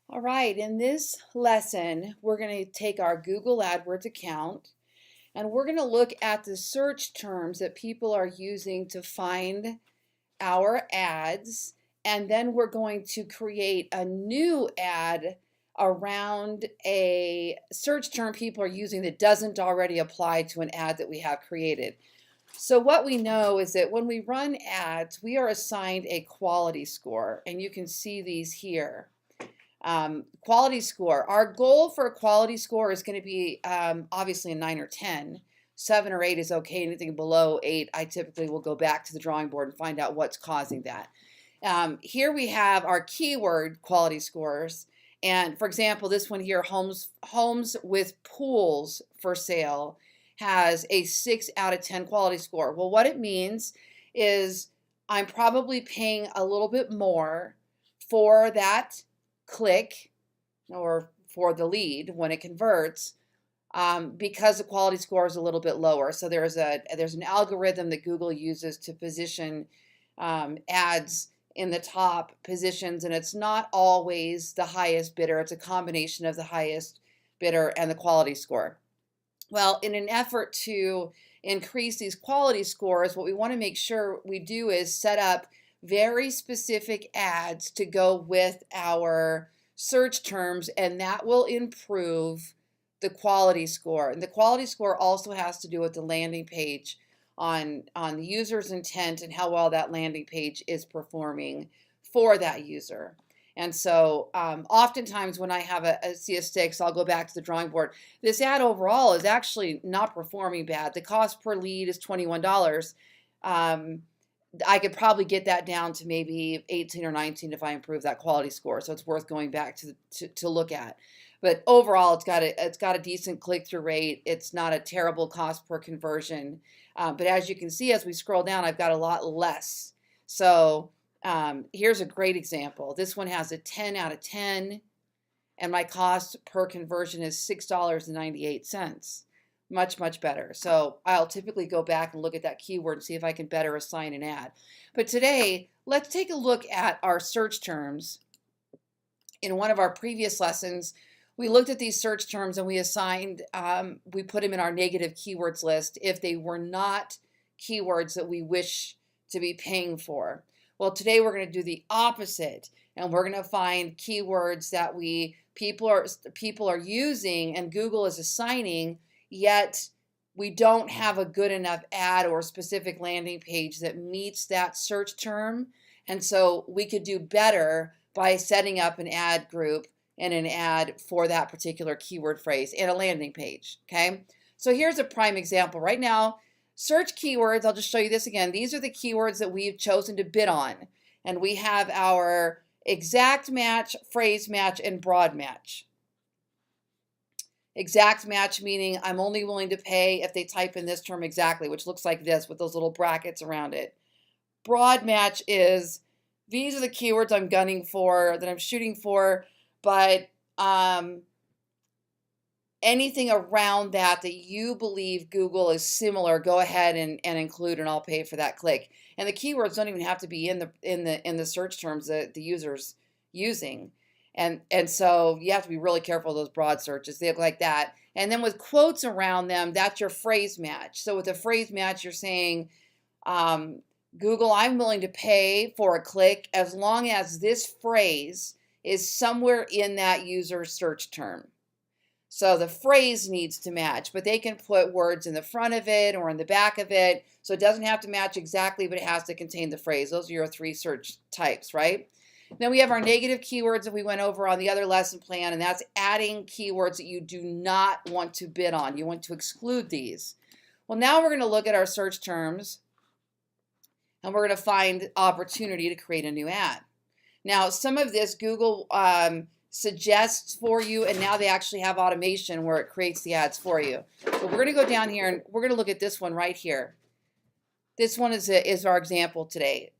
All right, in this lesson, we're going to take our Google AdWords account and we're going to look at the search terms that people are using to find our ads. And then we're going to create a new ad around a search term people are using that doesn't already apply to an ad that we have created. So what we know is that when we run ads, we are assigned a quality score, and you can see these here. Quality score. Our goal for a quality score is going to be obviously a 9 or 10. 7 or 8 is okay. Anything below 8, I typically will go back to the drawing board and find out what's causing that. Here we have our keyword quality scores. And for example, this one here, homes with pools for sale, has a 6 out of 10 quality score. Well, what it means is I'm probably paying a little bit more for that click or for the lead when it converts, because the quality score is a little bit lower. So there's an algorithm that Google uses to position ads in the top positions, and it's not always the highest bidder. It's a combination of the highest bidder and the quality score. Well, in an effort to increase these quality scores, what we want to make sure we do is set up very specific ads to go with our search terms, and that will improve the quality score. And the quality score also has to do with the landing page on the user's intent and how well that landing page is performing for that user. And so oftentimes when I have a see a 6, I'll go back to the drawing board. This ad overall is actually not performing bad. The cost per lead is $21. I could probably get that down to maybe 18 or 19 if I improve that quality score. So it's worth going back to look at. But overall, it's got a decent click-through rate. It's not a terrible cost per conversion. But as you can see, as we scroll down, I've got a lot less. So here's a great example. This one has a 10 out of 10, and my cost per conversion is $6.98. Much, much better. So I'll typically go back and look at that keyword and see if I can better assign an ad. But today, let's take a look at our search terms. In one of our previous lessons, we looked at these search terms and we assigned, we put them in our negative keywords list if they were not keywords that we wish to be paying for. Well, today we're going to do the opposite, and we're going to find keywords that people are using and Google is assigning, yet we don't have a good enough ad or specific landing page that meets that search term. And so we could do better by setting up an ad group and an ad for that particular keyword phrase and a landing page. Okay, so here's a prime example. Right now, search keywords, I'll just show you this again. These are the keywords that we've chosen to bid on. And we have our exact match, phrase match, and broad match. Exact match meaning I'm only willing to pay if they type in this term exactly, which looks like this with those little brackets around it. Broad match is these are the keywords I'm gunning for, that I'm shooting for, but anything around that you believe Google is similar, go ahead and include, and I'll pay for that click. And the keywords don't even have to be in the search terms that the user's using. And so you have to be really careful of those broad searches. They look like that. And then with quotes around them, that's your phrase match. So with a phrase match, you're saying, Google, I'm willing to pay for a click as long as this phrase is somewhere in that user's search term. So the phrase needs to match, but they can put words in the front of it or in the back of it. So it doesn't have to match exactly, but it has to contain the phrase. Those are your 3 search types, right? Then we have our negative keywords that we went over on the other lesson plan, and that's adding keywords that you do not want to bid on. You want to exclude these. Well, now we're going to look at our search terms, and we're going to find opportunity to create a new ad. Now, some of this Google suggests for you, and now they actually have automation where it creates the ads for you. So we're going to go down here, and we're going to look at this one right here. This one is our example today.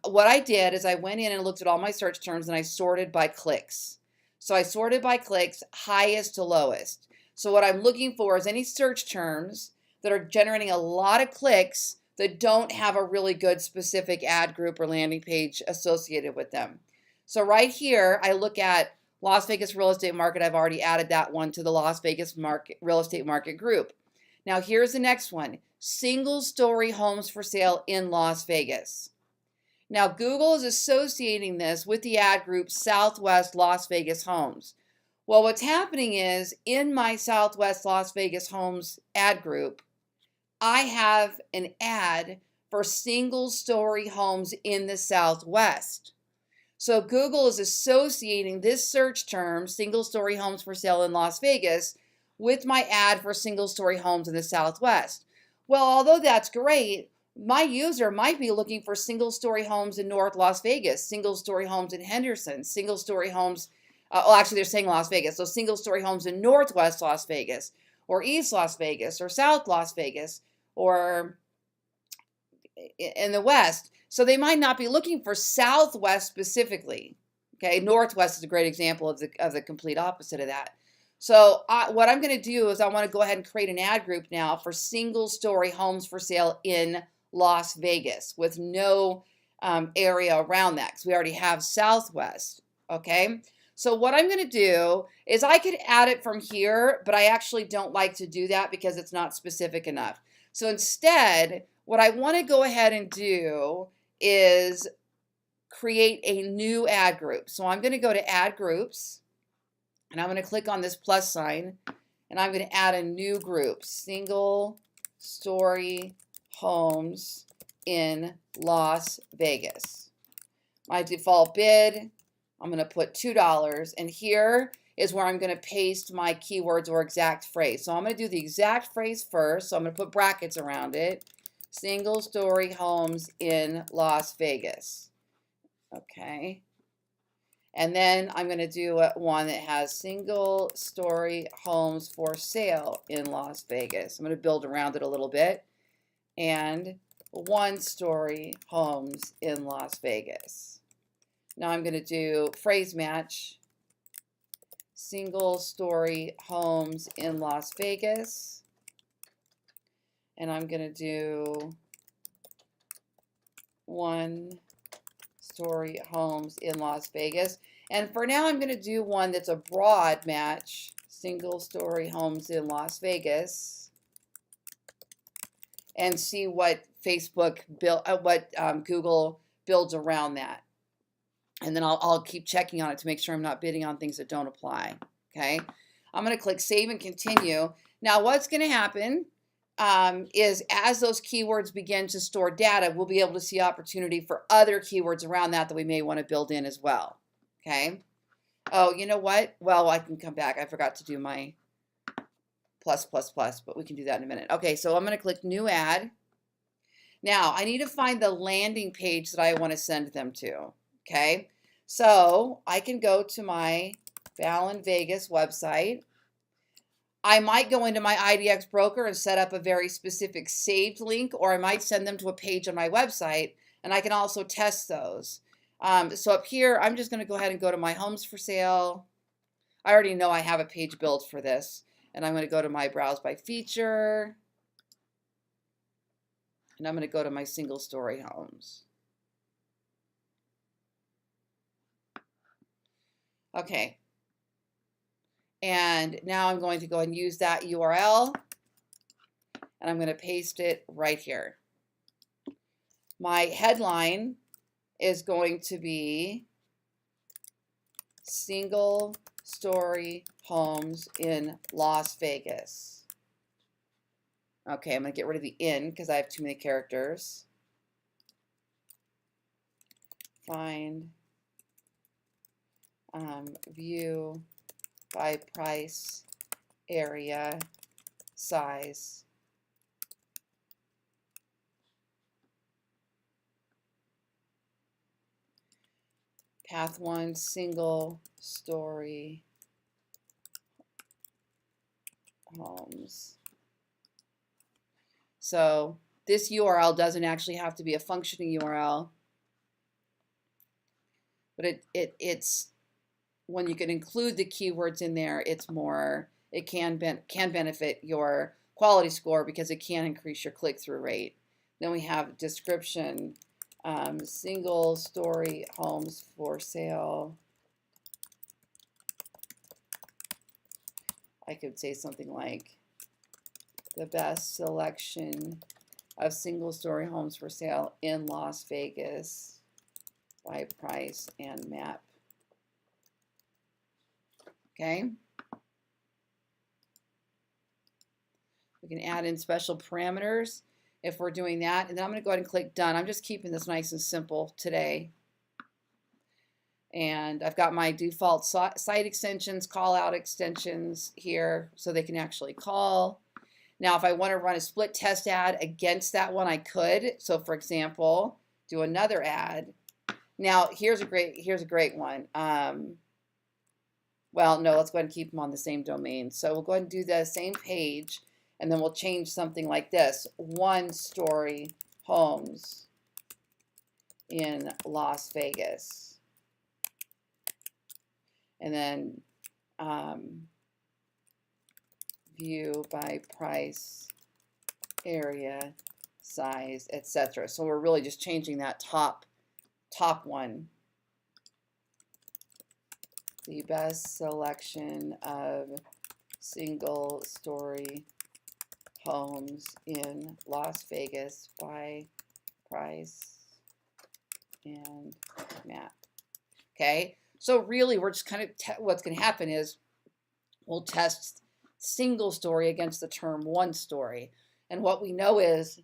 What I did is I went in and looked at all my search terms and I sorted by clicks. So I sorted by clicks, highest to lowest. So what I'm looking for is any search terms that are generating a lot of clicks that don't have a really good specific ad group or landing page associated with them. So right here, I look at Las Vegas real estate market, I've already added that one to the Las Vegas market, real estate market group. Now here's the next one, single story homes for sale in Las Vegas. Now Google is associating this with the ad group Southwest Las Vegas Homes. Well, what's happening is in my Southwest Las Vegas Homes ad group, I have an ad for single story homes in the Southwest. So Google is associating this search term, single story homes for sale in Las Vegas, with my ad for single story homes in the Southwest. Well, although that's great, my user might be looking for single story homes in North Las Vegas, single story homes in Henderson, single story homes, well, actually they're saying Las Vegas, so single story homes in Northwest Las Vegas, or East Las Vegas, or South Las Vegas, or in the West. So they might not be looking for Southwest specifically. Okay, Northwest is a great example of the complete opposite of that. So what I'm going to do is I want to go ahead and create an ad group now for single story homes for sale in Las Vegas with no area around that because we already have Southwest. Okay, so what I'm going to do is I could add it from here, but I actually don't like to do that because it's not specific enough. So instead, what I want to go ahead and do is create a new ad group. So I'm going to go to add groups and I'm going to click on this plus sign and I'm going to add a new group, single story homes in Las Vegas. My default bid, I'm going to put $2 and here is where I'm going to paste my keywords or exact phrase. So I'm going to do the exact phrase first. So I'm going to put brackets around it. Single story homes in Las Vegas. Okay. And then I'm going to do one that has single story homes for sale in Las Vegas. I'm going to build around it a little bit. And one story homes in Las Vegas. Now I'm going to do phrase match. Single story homes in Las Vegas. And I'm going to do one story homes in Las Vegas. And for now, I'm going to do one that's a broad match, single story homes in Las Vegas, and see what Google builds around that. And then I'll keep checking on it to make sure I'm not bidding on things that don't apply. Okay. I'm going to click save and continue. Now, what's going to happen is as those keywords begin to store data, we'll be able to see opportunity for other keywords around that we may want to build in as well. Okay. Oh, you know what? Well, I can come back. I forgot to do my plus, but we can do that in a minute. Okay, so I'm going to click new ad. Now, I need to find the landing page that I want to send them to. Okay, so I can go to my Ballen Vegas website. I might go into my IDX broker and set up a very specific saved link, or I might send them to a page on my website, and I can also test those. So up here, I'm just going to go ahead and go to my homes for sale. I already know I have a page built for this, and I'm going to go to my browse by feature, and I'm going to go to my single story homes. Okay. And now I'm going to go and use that URL, and I'm going to paste it right here. My headline is going to be single story homes in Las Vegas. Okay, I'm going to get rid of the in because I have too many characters. Find, view by price, area, size. Path 1, single story homes. So this URL doesn't actually have to be a functioning URL, but it's when you can include the keywords in there, it's more, it can benefit your quality score because it can increase your click-through rate. Then we have description, single story homes for sale I could say something like the best selection of single-story homes for sale in Las Vegas by price and map. Okay. We can add in special parameters if we're doing that. And then I'm going to go ahead and click done. I'm just keeping this nice and simple today. And I've got my default site extensions, call out extensions here so they can actually call. Now, if I want to run a split test ad against that one, I could. So for example, do another ad. Now, here's a great one. Well, no, let's go ahead and keep them on the same domain. So we'll go ahead and do the same page, and then we'll change something like this: 1-story homes in Las Vegas. And then view by price, area, size, etc. So we're really just changing that top one. The best selection of single-story homes in Las Vegas by price and map. Okay, so really we're just kind of, what's going to happen is we'll test single story against the term 1-story. And what we know is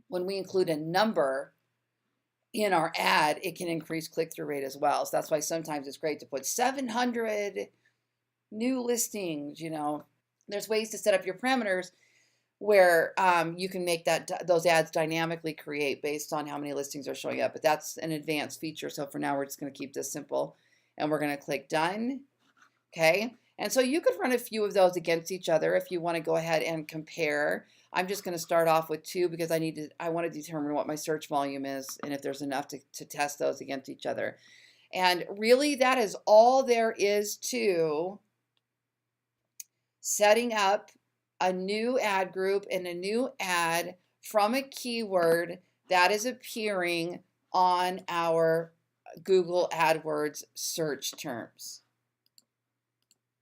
when we include a number in our ad, it can increase click-through rate as well. So that's why sometimes it's great to put 700 new listings. You know, there's ways to set up your parameters where you can make those ads dynamically create based on how many listings are showing up. But that's an advanced feature. So for now, we're just going to keep this simple, and we're going to click done. Okay. And so you could run a few of those against each other if you want to go ahead and compare. I'm just going to start off with 2 because I want to determine what my search volume is and if there's enough to test those against each other. And really, that is all there is to setting up a new ad group and a new ad from a keyword that is appearing on our Google AdWords search terms.